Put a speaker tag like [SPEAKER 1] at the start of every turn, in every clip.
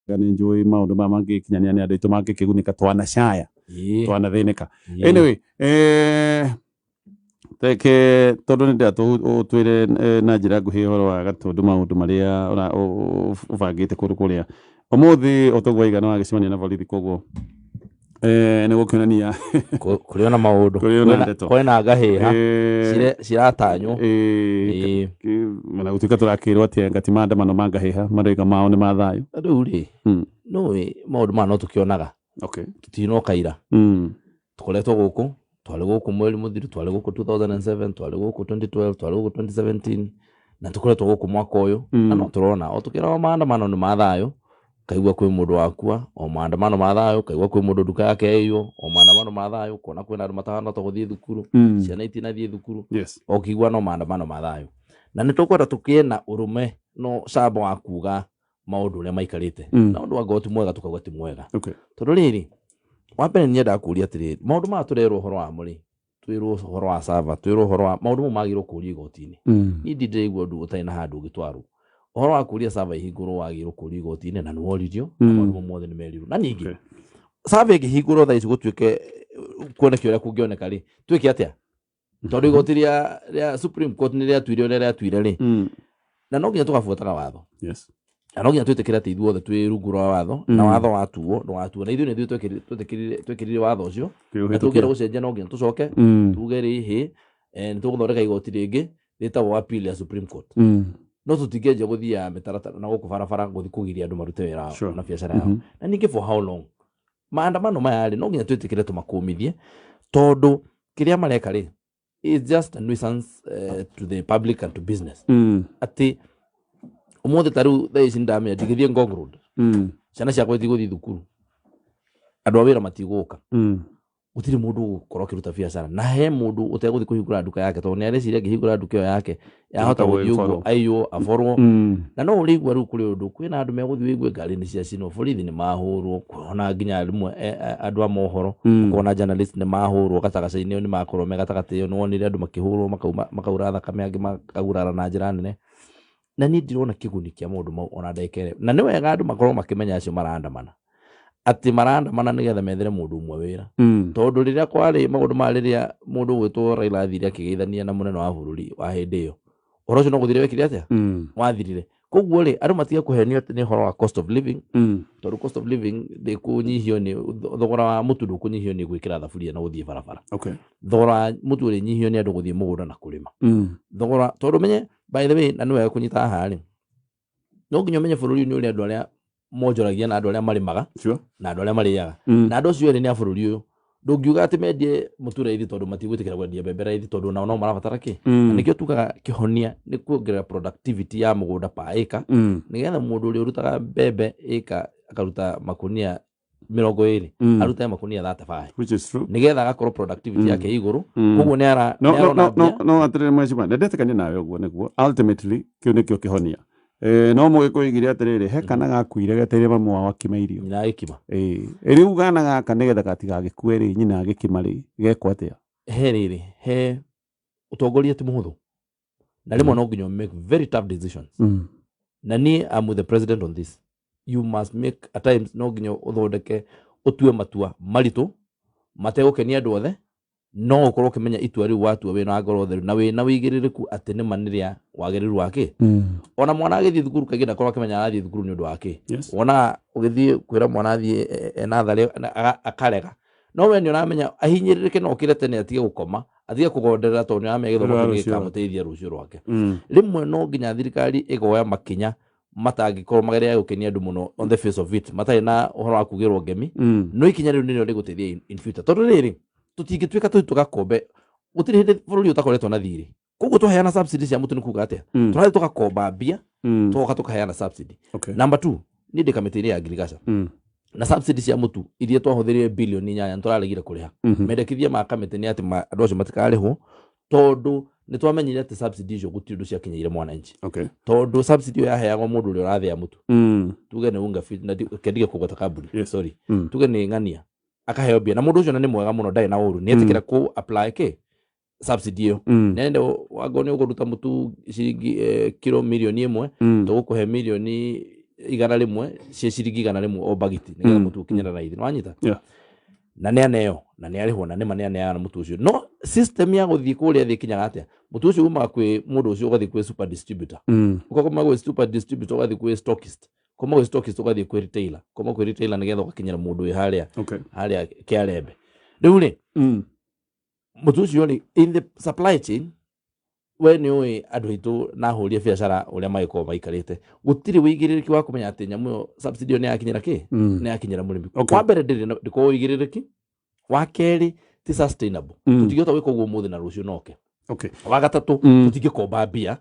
[SPEAKER 1] Gani njui maundu mangi kinyania ni andu mangi kigunika twana shaya twana thinika anyway teke tondu ni nda twire na njira nguhi horo wa gatundu maundu maria ubangite kundu kuria umuthi otogwa igana wa gicimania na borithi koguo ni gukionania
[SPEAKER 2] kuriona maundu kwena ngahiha ciratanywo
[SPEAKER 1] mana gutuika turakirwo atia ngati maandamano mangahiha maraiga mao ni mathayo
[SPEAKER 2] riu ri no maundu ma no tukionaga tutinokaira tukoretwo guku twari guku mweri muthiru twari guku 2007 twari guku 2012 twari guku 2017 na tukoretwo guku mwaka uyu na no turona o tukira maandamano ni mathayo kaigwa kwi mundu wakua o maandamano mathayo kaigwa kwi mundu duka yake iyo o maandamano mathayo kona kwina andu matahana to guthie thukuru ciana itinathie thukuru o kigwa no maandamano mathayo na nitukwenda tukiena urume no camba wa kuga maundu uria maikarite na undu wa goti mwega tukagwa ti mwega tondu riri wambere ni nda kuria atiri maundu ma turerwo horo wa muri twirwo horo wa sava twirwo horo wa maundu mo magiro kuria igoti-ini ni ndiraigua ndu utai na handu gitwaru horo wa kuria sava ihingurwo wagiro kuria igoti-ini na nuoririo maundu mothe ni meriru na ningi sava ihingurwo tha ici gutuike kuonekio uria kungioneka ri twike atia tondu igoti ria Supreme Court ni ria tuire uria ria tuire ri na no nginya tugabuataga watho na no nginya twitikira ati ithuothe twi rungu rwa watho na watho watuo na ithuĩ nĩ twekirire watho ucio na tũngĩenda gũcenjia no nginya tũcoke tuge rĩhĩ nĩ tũgũthondeka igoti rĩngĩ rĩtagwo appeal ya Supreme Court no tũtingĩenja gũthia mĩtaratara na gũkũ barabara gũthi kũgiria andũ marute wĩra na biacara yao na ningĩ for how long maandamano maya rĩ no nginya twĩtĩkĩre tũmakũmithie tondu kĩrĩa mareka rĩ is just a nuisance to the public and to business ati umuthi taru tha ici ndamenya ndigithie Ngong Road ciana ciakwa ithiguthi thukuru andu a wĩra matiguka gutiri mundu gukorwo kiruta biacara na he mundu uteguthi kuhingura nduka yake tondu ni areciria ngihingura nduka iyo yake yahota guthii uguo aiyo aforwo na no urigwa riu kuri undu kwina andu meguthi wigwe ngari ni cia cino borithi ni mahurwo kuona nginya rimwe andu a mohoro kuona journalist ni mahurwo gatagaca-ini ni makorwo megatagati iyo ni wonire andu makihurwo makaura thakame angi makagurara na njira nene na ni ndirona kiguni kia mundu mau ona ndekere na ni wega andu makorwo makimenya acio marandamana ati marandamana nigetha methere mundu umwe wira tondu riria kwari maundu ma riria mundu gwitwo Raila athire akigeithania na munene wa bururi wa hindi iyo horo ucio no guthire wekire atia wathirire koguo ri andu matiga kuhenio ati ni horo wa cost of living tondu cost of living de kunyihio ni thogora wa mutu ndukunyihio ni gwikira thaburia na guthie barabara thogora wa mutu ri nyihio ni andu guthie mugunda na kurima thogora tondu menye by the way na niwe kunyita hari no nginya menye bururi ni uri andu aria monjoragia na andu aria marimaga na andu aria mariaga na andu cio ni a bururi uyu ndungiuga ati mendie mutura ithi tondu matigwitikira kwendia mbembera ithi tondu nao no marabatara ki nikio tukaga kihonia ni kuongerera productivity ya mugunda pa eka nigetha mundu uri urutaga mbembe eka akaruta makunia 20 aruta makunia 35
[SPEAKER 1] which is true
[SPEAKER 2] nigetha agakorwo productivity yake iguru koguo ni ara
[SPEAKER 1] no atire mweciba ndetekania nawe uguo niguo ultimately kio nikio kihonia no mugikuigiria atiriri hekana gakuire geteire mamu wao akimairio
[SPEAKER 2] nyina agikima
[SPEAKER 1] riu gana gaka nigetha gatiga gikue ri nyina agikima ri gekwa atia
[SPEAKER 2] he riri he utongoria ti muhuthu na rimwe no nginya make very tough decisions na ni am with the president on this you must make at times no nginya uthondeke utue matua maritu mategukenia andu othe no ukorwo kimenya itua riu watua wina ngoro theru na wina wigiririku ati ni maniria wagiriru wake ona mwana agithie thukuru kagina korwo kimenya arathie thukuru ni undu wake ona ugithie kwira mwana athie nathari akarega no we ni uramenya ahinyiririke no kirete ni atige gukoma atige kugonderera tondu ni aramenya githomo gikamuteithia rucio rwake rimwe no nginya thirikari igoya makinya matangikorwo mageria gukenia andu muno on the face of it matai na uhoro wa kugirwo ngemi no ikinya riu ni riguteithia in future tondu riri tutingituika tugakombe gutiri hindi bururi utakoretwo na thiri koguo tuheana subsidies ya mutu ni kuga atia turathi tugakomba mbia tugoka tukaheana subsidy number 2 ni ndikamitiri ya agriculture na subsidies ya mutu iria twahuthirie bilioni 8 turaregire kuriha mendekithia ma kamiti ni ati andu acio matikarihwo tondu ni twamenyire ati subsidy icio gutiri ndu cia kinyaire mwananchi tondu subsidy ya heagwo mundu uri urathia mutu tuge ni unga fit na kendige kugota kaburi sorry tuge ni ngania akaheo bia na mundu ucio ni mwega muno ndai na uru ni etikira ku apply ke subsidy iyo nende wagone uguruta mutu ciringi kilo milioni 1 tugukuhe milioni igana rimwe cia ciringi igana rimwe o bagiti nigetha mutu ukinyira raithi no anyita na ne aneo na ne ariho na ne mane ane ana mutu ucio no system ya guthii kuria thi kinyaga atia mutu ucio uma kwi mundu ucio ugathi kwi super distributor ukakoma gwi super distributor ugathi kwi stockist koma gwi stockist ugathi kwi retailer koma kwi retailer nigetha ukinyira mundu wi haria haria kiarebe riu ri mutu ucio ni in the supply chain we ni oi andu hitu na huria biashara uria maiko maikarite gutiri wigiririki wa kumenya ati nyamu subsidy ni yakinyira ki ni yakinyira murimi kwa mbere ndiko wigiririki wa keri ti sustainable tutigota wiko guo muthi na rucio noke wa gatatu tutigikoba bia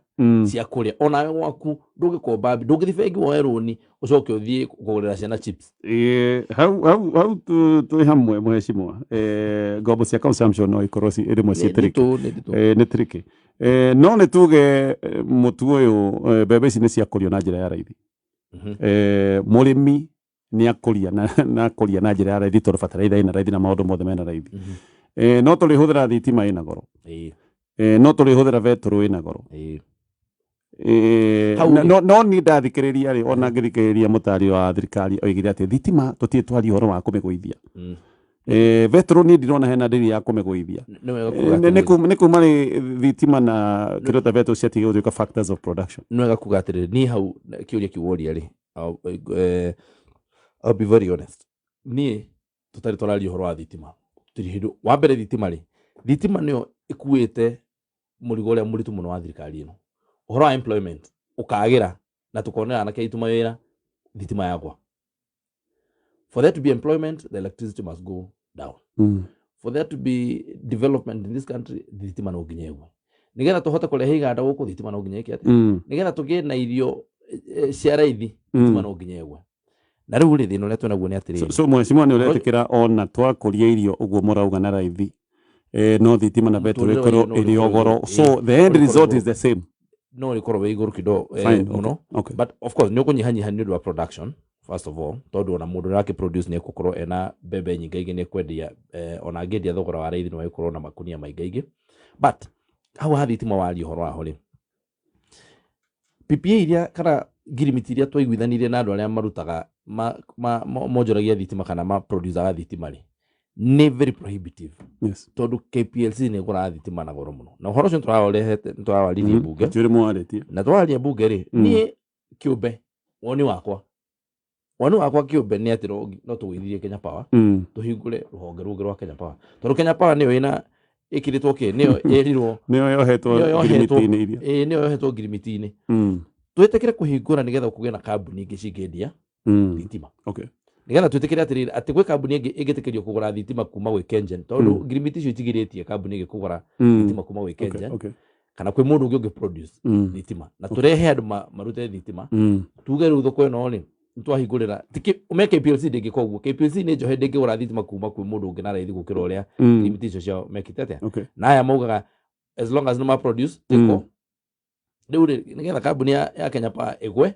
[SPEAKER 2] cia kuria ona waku ndugikomba ndugithifengi wa eroni ucoke uthie kugurira ciana chips
[SPEAKER 1] how tu hamwe muheshimwa ngombo cia consumption no ikorosi rimwe citiriki ni triki no ni tuge mutu uyu bebe ici ni cia kurio na njira ya raithi murimi ni akuria na kuria na njira ya raithi tondu bataraitha ina raithi na maundu mothe mena raithi no tuli huthira thitima ina goro no tuli huthira vetro ina goro no ni ndathikiriria ri ona ngithikiriria mutari wa thirikari oigire ati thitima tutie twari horo wa kumiguithia vetro ni ndirona hena ndiri ya kumiguithia ni kuma ri thitima na kirota vetro ciatige gutuika factors of production
[SPEAKER 2] nwega kuga atiri ni hau kiuria kiworia ri I'll be very honest ni tutari torari horo wa thitima turi hindu wa mbere thitima niyo ikuite murigo ria muritu muno wa thirikari ino uhoro wa employment ukagira na tukonera na keituma wira thitima yakwa for there to be employment the electricity must go down for there to be development in this country thitima no nginyegwe nigetha tuhota kurehe iganda guku thitima no nginyeke ati nigetha tugie na irio cia raithi thitima no nginyegwe na riu ri thino netu naguo ni atiri
[SPEAKER 1] so mweshimwa ni uretikira ona twakuria irio uguo murauga na raithi no thitima na vetro ikoro iri ogoro so the end result is the same
[SPEAKER 2] no ikoro we iguru kido muno but of course ni ukunyihanyiha ni wa production first of all tondu ona mundu rake produce ni kukorwo ena bebe nyingaige ni kwendia ona ngendia thogora wa raithi no ikorwo na makunia maingaige but how have thitima wali horo wa hori PPA iria kana girimiti iria twaiguithanirie na andu aria marutaga mojoragia thitima kana ma producer thitima ri ni very prohibitive tondu KPLC ni gura thitima na goro muno na horo cio turaorehete turawarithie bunge
[SPEAKER 1] turi mwarĩtie
[SPEAKER 2] na twaria bunge ri ni kiumbe woni wakwa kiumbe ni atiro no tuwithirie Kenya Power tuhingure ruhonge rungi rwa Kenya Power tondu Kenya Power niyo ina ikiritwo ki niyo yerirwo
[SPEAKER 1] niyo yohetwo girimiti-ini iria
[SPEAKER 2] niyo yohetwo girimiti-ini twitikire kuhingura nigetha kugie na kambuni ingi cingendia thitima nigetha twitikire atiri ati gwe kambuni ingi igitikirio kugura thitima kuma gwe Kengen tondu girimiti icio itigiritie kambuni ingi kugura thitima kuma gwe Kengen kana kwi mundu ungi produce thitima na turehe andu marute thitima tuge ru thoko ino ni twahingurira tiki umeke KPLC ndingi koguo KPLC ni njohe ndingi gura thitima kuma kwi mundu ungi na raithi gukira uria girimiti icio cio mekite atia na aya maugaga as long as no ma produce tiko riu nigetha kambuni ya Kenya Power igwe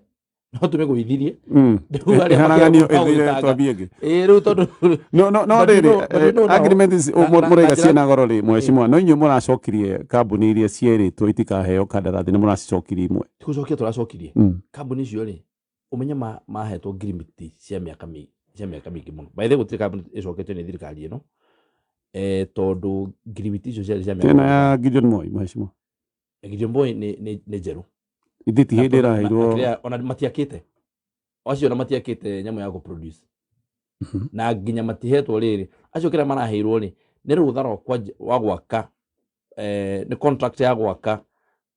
[SPEAKER 2] no tume guithirie
[SPEAKER 1] riu ari haraganio ethire twambienge
[SPEAKER 2] riu tondu
[SPEAKER 1] no riri agreement is muraiga ciena goro ri mweshimwa no inyu muracokirie kambuni iria cieritwo itikaheo kandarathi ni muracokirie imwe
[SPEAKER 2] tucokia turacokirie kambuni icio ri umenye mahetwo girimiti cia miaka mingi muno by the way gutiri kambuni icoketio ni thirikari ino tondu girimiti icio cia miaka
[SPEAKER 1] tena ya Gideon Moi mweshimwa
[SPEAKER 2] Gideon Moi ni jeru
[SPEAKER 1] ithiti hindi iraheirwo
[SPEAKER 2] ona matiakite acio na matiakite nyamu ya go produce na nginya matihetwo riri acio kira maraheirwo ri ni rutha wa gwaka ni contract ya gwaka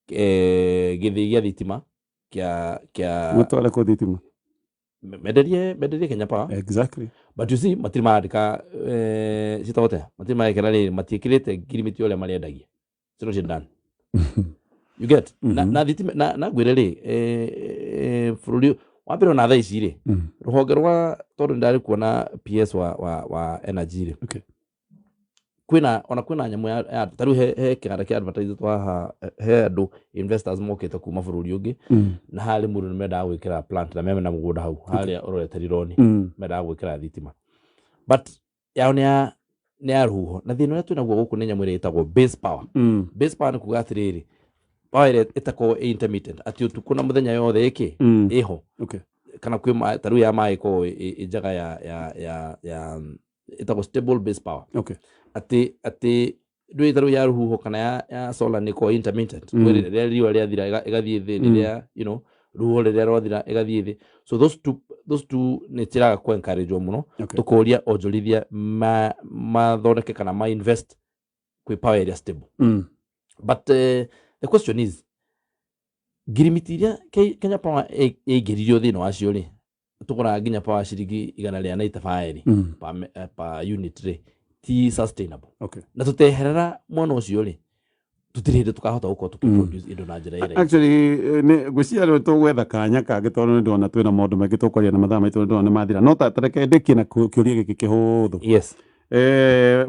[SPEAKER 2] githii gia thitima kia
[SPEAKER 1] mutwale ko thitima
[SPEAKER 2] mederie Kenya Power
[SPEAKER 1] exactly
[SPEAKER 2] but you see matiri maandika citaote matiri maekera riri matiekirite girimiti ole mariendagia sino cindani you get na thitima na gwire ri fururi wambere na thaa ici ri ruhonge rwa tondu ndari kuona PS wa energy ri kwina nyamu ya taru he kiganda kia advertise twa he andu investors mokete kuma bururi ungi na hali mundu nimenda gwikira plant na meme na mugunda hau hali orete rironi menda gwikira thitima but yao ni ya ruho na thino yetu naguo guku ni nyamu ire itagwo base power ni kuga atiriri power itako intermittent ati utuku na muthenya yothe iki iho kana kwĩ taru ya mai ko ijaga ya itago stable base power.
[SPEAKER 1] Okay.
[SPEAKER 2] Ati dwe taru ya ruhuho kana ya solar ni ko intermittent. Where riwa ria thira igathie thi ni ria, you know, ruhuho ria rwathira igathie thi. So those two ni tiraga ko encourage muno tukoria onjorithia mathondeke kana ma invest kwi power area stable. But the question is, girimitiria Kenya Power giririo thino acio ri tukora nginya power ciringi 195 pa unit ri ti sustainable.
[SPEAKER 1] Okay.
[SPEAKER 2] Na tuteherera mwana ucio ri tutirinde tukahota guko tukiproduce indo na njira ire.
[SPEAKER 1] Actually ne gwiciarwo tugwetha kanya kangĩ tondũ ndona twĩna maũndũ maingĩ tũkwaria na mathaa maitũ ndona mathira no tareke ndĩkie na kĩũria gĩkĩ kĩhũthũ.
[SPEAKER 2] Yes.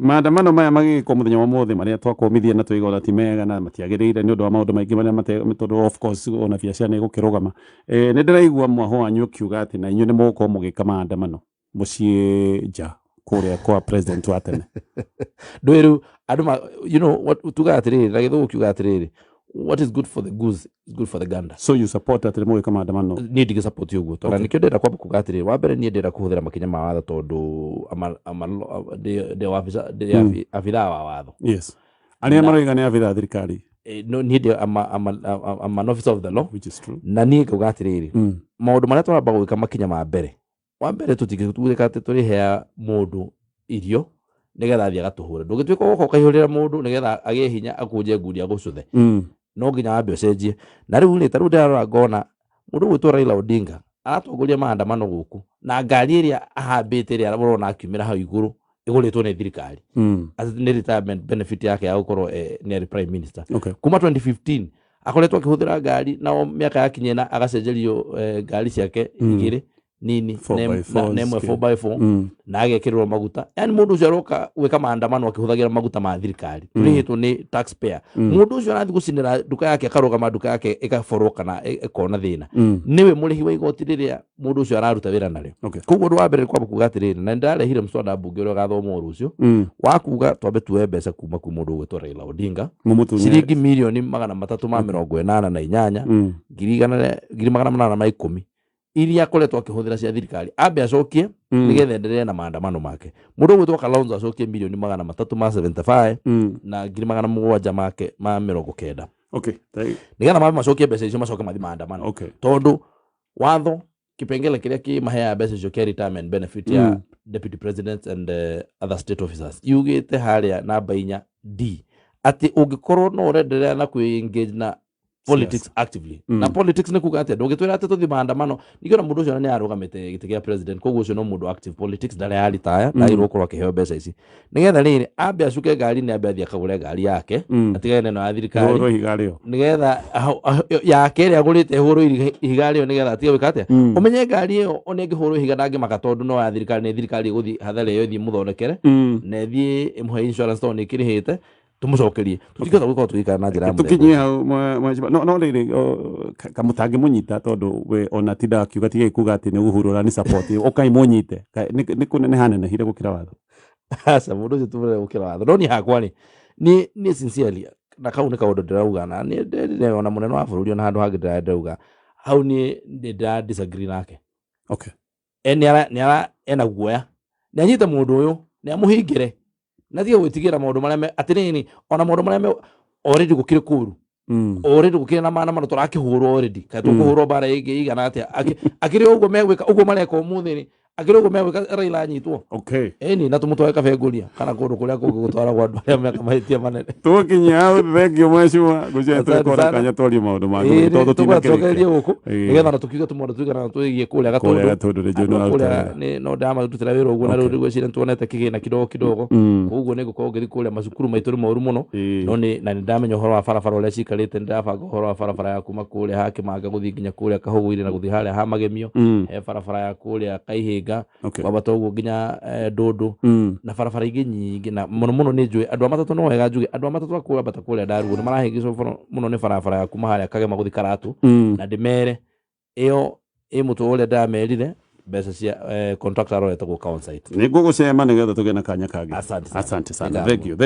[SPEAKER 1] Maandamano maya magĩkwo mũthenya wa ũmũthĩ marĩa twakũmithia na twĩgora ti mega na matiagĩrĩire nĩ ũndũ wa maũndũ maingĩ marĩa tondũ of course ona biacara nĩ gũkĩrũgama. Nĩ ndĩraigua mwaho wanyu ũkiuga atĩ na inyuĩ nĩ mũgũkorwo mũgĩka maandamano mũciĩ nja kũrĩa kwa president wa tene.
[SPEAKER 2] Ndũĩru andũ you know what tuga atiriri na gĩthũngũ kiuga atiriri, what is good for the goose is good for the gander.
[SPEAKER 1] So you support atĩ mũgĩka maandamano?
[SPEAKER 2] Niĩ ndigĩ support ũguo tondũ nĩkĩo ndĩrenda kwamba kuga atiriri, wa mbere niĩ ndĩrenda kũhũthĩra makinya ma watho tondũ de abithaa wa watho.
[SPEAKER 1] Yes. Arĩa maroiga nĩ abithaa thirikari.
[SPEAKER 2] No, niĩ ndĩ I'm an officer of the law,
[SPEAKER 1] which is true.
[SPEAKER 2] Na niĩ ngauga atiriri, maũndũ marĩa tũramba gwĩka makinya ma mbere, wa mbere tũtigĩtuĩka atĩ tũrĩhea mũndũ irio nigetha athie agatuhure. Ndũgĩtuĩka gũka ũkaihũrĩra mũndũ nigetha agĩe hinya akũnje ngudi agũcuthe. No nginya wambe ũcenjie. Na rĩu nĩ tarũ ndĩrarora ngona mũndũ gwĩtwo Raila Odinga aratongoria maandamano gũkũ na ngari ĩrĩa ahambĩte ĩrĩa arona akiumĩra hau igũrũ ĩgũrĩtwo nĩ thirikari. Nĩ retirement benefit yake ya gũkorwo nĩ prime minister. Kuma 2015 akoretwo akĩhũthĩra ngari na mĩaka yakinya na agacenjerio ngari ciake igĩrĩ nini nemwe 4x4 na agekĩrĩrwo maguta. Yani mũndũ ũcio aroka gwĩka maandamano akĩhũthagĩra maguta ma thirikari. Tũrĩhĩtwo nĩ taxpayer. Mũndũ ũcio arathi gũcinĩra nduka yake akarũgama nduka yake ĩkaborwo kana ĩkona thĩna. Nĩwe mũrĩhi wa igoti rĩrĩa mũndũ ũcio araruta wĩra narĩo. Koguo ũndũ wa mbere kwamba kuga atĩrĩrĩ, na ndarehire mswada mbunge ũrĩa ũgathomwo ũcio wa kuga twambe tuoe mbeca kuma kwĩ mũndũ ũgwĩtwo Raila Odinga ciringi mirioni 388 ngiri 810 iria akoretwo akĩhũthĩra cia thirikari ambe acokie nigetha endelee na maandamano make. Mũndũ gwĩtwo Kalonzo acokie mirioni 375 na ngiri 700 make ma 90.
[SPEAKER 1] Okay.
[SPEAKER 2] Nigetha mabe macokie mbeca icio macoke mathi maandamano. Tondũ watho kipengele kĩrĩa kĩmaheaga mbeca icio kĩa retirement benefit ya deputy president and other state officers yugĩte harĩa namba 4D atĩ ũngĩkorwo no ũrenderea na kwĩ-engage na politics actively. Na politics nĩ kuga atĩ ndũngĩtwĩra atĩ tũthi maandamano nĩkĩona mũndũ ũcio nĩ arũgamĩte gĩtĩ gĩa president, koguo ũcio no mũndũ active politics ndarĩ ya retire na ĩrũkorwo akĩheo mbeca ici nigetha rĩrĩ ambe acuke ngari nĩ ambe athie akagũre ngari yake atigane na thirikari nigetha yake ĩrĩa agũrĩte hũrwo ihiga rĩo nigetha atige gwĩka atĩa ũmenye ngari ĩyo ona ĩngĩhũrwo ihiga ndangĩmaka tondũ no ya thirikari, nĩ thirikari ĩgũthi hathara ĩyo ĩthiĩ mũthondekere na ĩthiĩ ĩmũhe insurance tondũ nĩ ĩkĩrĩhĩte tumucokerie tutikota gukorwo tugikana na njira
[SPEAKER 1] muthemba tukinye hau no riri kamutange munyita tondu we ona tinda akiuga tige kuga ati ni uhurura ni support okai munyite ni kunene hanene hire gukira watho
[SPEAKER 2] asa mundu ucio tumure gukira watho no ni hakwa ni sincerely na kau ni kaundu ndirauga na ni ona munene wa bururi ona handu hangi ndirauga hau ni ndira disagree nake.
[SPEAKER 1] Okay.
[SPEAKER 2] Ni ara ena guoya ni anyita mundu uyu ni amuhingire na tige gwĩtigĩra maũndũ marĩa atĩrĩrĩ ona maũndũ marĩa already gũkire kuru already gũkire na maandamano tũrakĩhũrwo already ka tũkũhũrwo bara ĩngĩ igana atĩa akĩrĩ ũguo megwĩka ũguo mareka ũmũthĩ akĩrĩ ũguo megwĩka Raila anyitwo.
[SPEAKER 1] Okay.
[SPEAKER 2] Eni na tũmũtware kabenguria kana kũndũ kũrĩa kũngĩ gũtwara kwa andũ arĩa meka mahĩtia manene.
[SPEAKER 1] Tũkinya hau thengio mwecua gũcetwo kora kanya twarie maũndũ mangĩ tondũ
[SPEAKER 2] tũcokererie gũkũ nigetha na tũkiuga tũmũndũ tũigana tũigie kũrĩa gatũndũ nĩ no ndama tutĩra wĩra ũguo na rĩu gwĩciria tuonete kĩgĩna kidogo koguo nĩ gũkorwo ngĩthi kũrĩa macukuru maitũ nĩ moru mũno no na nĩ ndamenya ũhoro wa barabara ũrĩa cikarĩte, nĩ ndabanga ũhoro wa barabara ya kuma kũrĩa ha Kĩmanga gũthiĩ nginya kũrĩa Kahũgũ-inĩ na gũthiĩ harĩa ha Magemio he barabara ya kũrĩa Kaihĩnga wabata ũguo nginya Ndũndũ na barabara ingĩ nyingĩ na mũno nĩ njũĩ andũ a matatũ no wega njũĩ andũ a matatũ akũrĩa bata kũrĩa Ndarugu nĩ marahĩngĩcwo mũno nĩ barabara ya kuma harĩa Kagema gũthiĩ Karatu na ndĩmere ĩyo mũtwe ũrĩa ndamerire mbeca cia contractor aroretwo gũka on site.
[SPEAKER 1] Nĩ ngũgũcema nĩgetha tũgĩe na kanya kangĩ.
[SPEAKER 2] Asante sana.
[SPEAKER 1] Thank you.